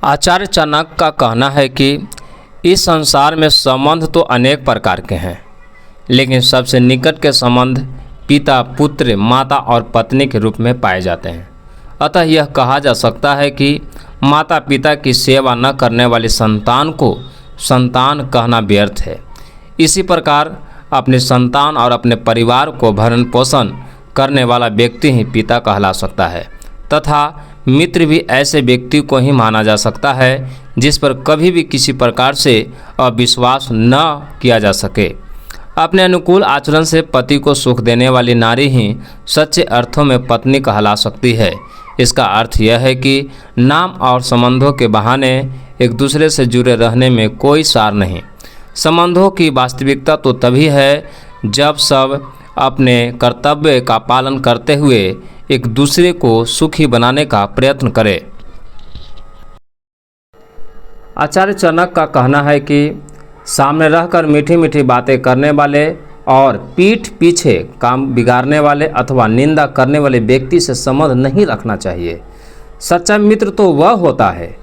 आचार्य चाणक्य का कहना है कि इस संसार में संबंध तो अनेक प्रकार के हैं, लेकिन सबसे निकट के संबंध पिता, पुत्र, माता और पत्नी के रूप में पाए जाते हैं। अतः यह कहा जा सकता है कि माता पिता की सेवा न करने वाली संतान को संतान कहना व्यर्थ है। इसी प्रकार अपनी संतान और अपने परिवार को भरण पोषण करने वाला व्यक्ति ही पिता कहला सकता है, तथा मित्र भी ऐसे व्यक्ति को ही माना जा सकता है जिस पर कभी भी किसी प्रकार से अविश्वास न किया जा सके। अपने अनुकूल आचरण से पति को सुख देने वाली नारी ही सच्चे अर्थों में पत्नी कहला सकती है। इसका अर्थ यह है कि नाम और संबंधों के बहाने एक दूसरे से जुड़े रहने में कोई सार नहीं। संबंधों की वास्तविकता तो तभी है जब सब अपने कर्तव्य का पालन करते हुए एक दूसरे को सुखी बनाने का प्रयत्न करें। आचार्य चाणक्य का कहना है कि सामने रहकर मीठी मीठी बातें करने वाले और पीठ पीछे काम बिगाड़ने वाले अथवा निंदा करने वाले व्यक्ति से संबंध नहीं रखना चाहिए। सच्चा मित्र तो वह होता है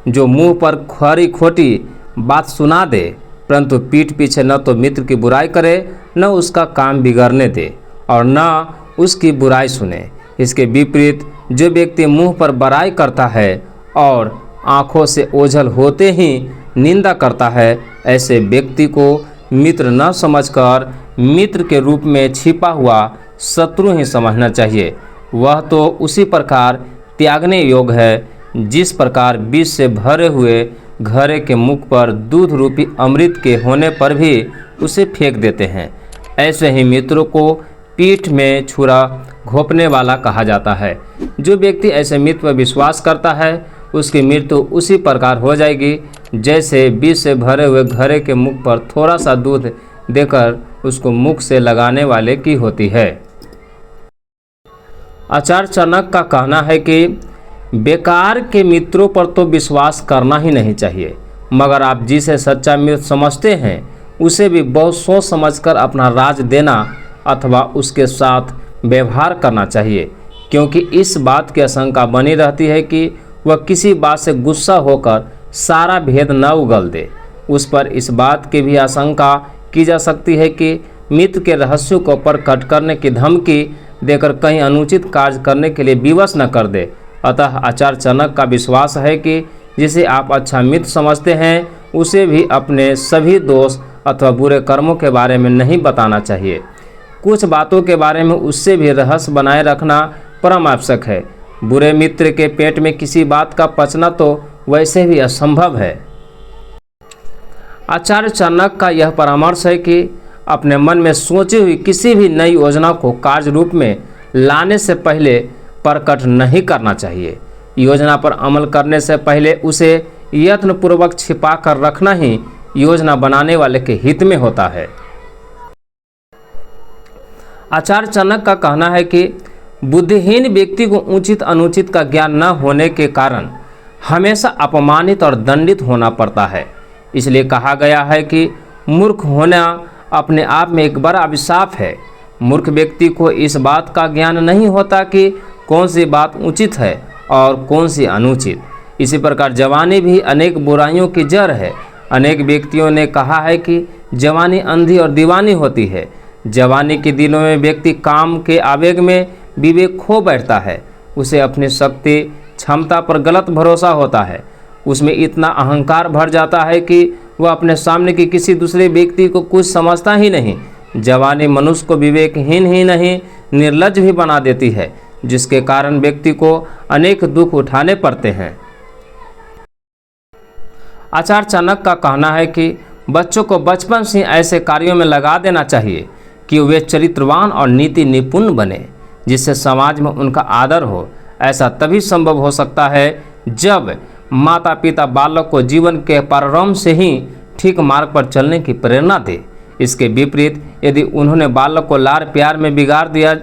जो मुंह पर खरी खोटी बात सुना दे, परंतु पीठ पीछे न तो मित्र की बुराई करे, न उसका काम बिगड़ने दे और न उसकी बुराई सुने। इसके विपरीत जो व्यक्ति मुंह पर बड़ाई करता है और आंखों से ओझल होते ही निंदा करता है, ऐसे व्यक्ति को मित्र न समझकर मित्र के रूप में छिपा हुआ शत्रु ही समझना चाहिए। वह तो उसी प्रकार त्यागने योग्य है जिस प्रकार विष से भरे हुए घड़े के मुख पर दूध रूपी अमृत के होने पर भी उसे फेंक देते हैं। ऐसे ही मित्रों को पीठ में छुरा घोंपने वाला कहा जाता है। जो व्यक्ति ऐसे मित्र पर विश्वास करता है उसकी मृत्यु उसी प्रकार हो जाएगी जैसे विष से भरे हुए घड़े के मुख पर थोड़ा सा दूध देकर उसको मुख से लगाने वाले की होती है। आचार्य चाणक्य का कहना है कि बेकार के मित्रों पर तो विश्वास करना ही नहीं चाहिए, मगर आप जिसे सच्चा मित्र समझते हैं उसे भी बहुत सोच समझकर अपना राज देना अथवा उसके साथ व्यवहार करना चाहिए, क्योंकि इस बात की आशंका बनी रहती है कि वह किसी बात से गुस्सा होकर सारा भेद न उगल दे। उस पर इस बात की भी आशंका की जा सकती है कि मित्र के रहस्यों को प्रकट करने की धमकी देकर कहीं अनुचित कार्य करने के लिए विवश न कर दे। अतः आचार्य चाणक्य का विश्वास है कि जिसे आप अच्छा मित्र समझते हैं उसे भी अपने सभी दोष अथवा बुरे कर्मों के बारे में नहीं बताना चाहिए। कुछ बातों के बारे में उससे भी रहस्य बनाए रखना परम आवश्यक है। बुरे मित्र के पेट में किसी बात का पचना तो वैसे भी असंभव है। आचार्य चाणक्य का यह परामर्श है कि अपने मन में सोची हुई किसी भी नई योजना को कार्य रूप में लाने से पहले प्रकट नहीं करना चाहिए। योजना पर अमल करने से पहले उसे यत्नपूर्वक छिपा कर रखना ही योजना बनाने वाले के हित में होता है। आचार्य चाणक्य का कहना है कि बुद्धिहीन व्यक्ति को उचित अनुचित का ज्ञान न होने के कारण हमेशा अपमानित और दंडित होना पड़ता है। इसलिए कहा गया है कि मूर्ख होना अपने आप में एक बड़ा अभिशाप है। मूर्ख व्यक्ति को इस बात का ज्ञान नहीं होता कि कौन सी बात उचित है और कौन सी अनुचित। इसी प्रकार जवानी भी अनेक बुराइयों की जड़ है। अनेक व्यक्तियों ने कहा है कि जवानी अंधी और दीवानी होती है। जवानी के दिनों में व्यक्ति काम के आवेग में विवेक खो बैठता है। उसे अपनी शक्ति क्षमता पर गलत भरोसा होता है। उसमें इतना अहंकार भर जाता है कि वह अपने सामने के किसी दूसरे व्यक्ति को कुछ समझता ही नहीं। जवानी मनुष्य को विवेकहीन ही नहीं निर्लज्ज भी बना देती है, जिसके कारण व्यक्ति को अनेक दुख उठाने पड़ते हैं। आचार्य चाणक्य का कहना है कि बच्चों को बचपन से ऐसे कार्यों में लगा देना चाहिए कि वे चरित्रवान और नीति निपुण बने, जिससे समाज में उनका आदर हो। ऐसा तभी संभव हो सकता है जब माता पिता बालक को जीवन के प्रारंभ से ही ठीक मार्ग पर चलने की प्रेरणा दे। इसके विपरीत यदि उन्होंने बालक को लाड़ प्यार में बिगाड़ दिया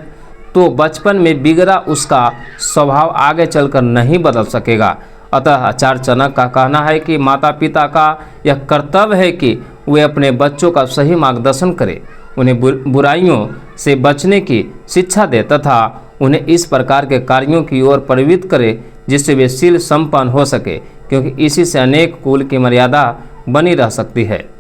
तो बचपन में बिगड़ा उसका स्वभाव आगे चलकर नहीं बदल सकेगा। अतः आचार्य चाणक्य का कहना है कि माता पिता का यह कर्तव्य है कि वे अपने बच्चों का सही मार्गदर्शन करें, उन्हें बुराइयों से बचने की शिक्षा दे तथा उन्हें इस प्रकार के कार्यों की ओर प्रवृत्त करे जिससे वे शील संपन्न हो सके। क्योंकि इसी से अनेक कुल की मर्यादा बनी रह सकती है।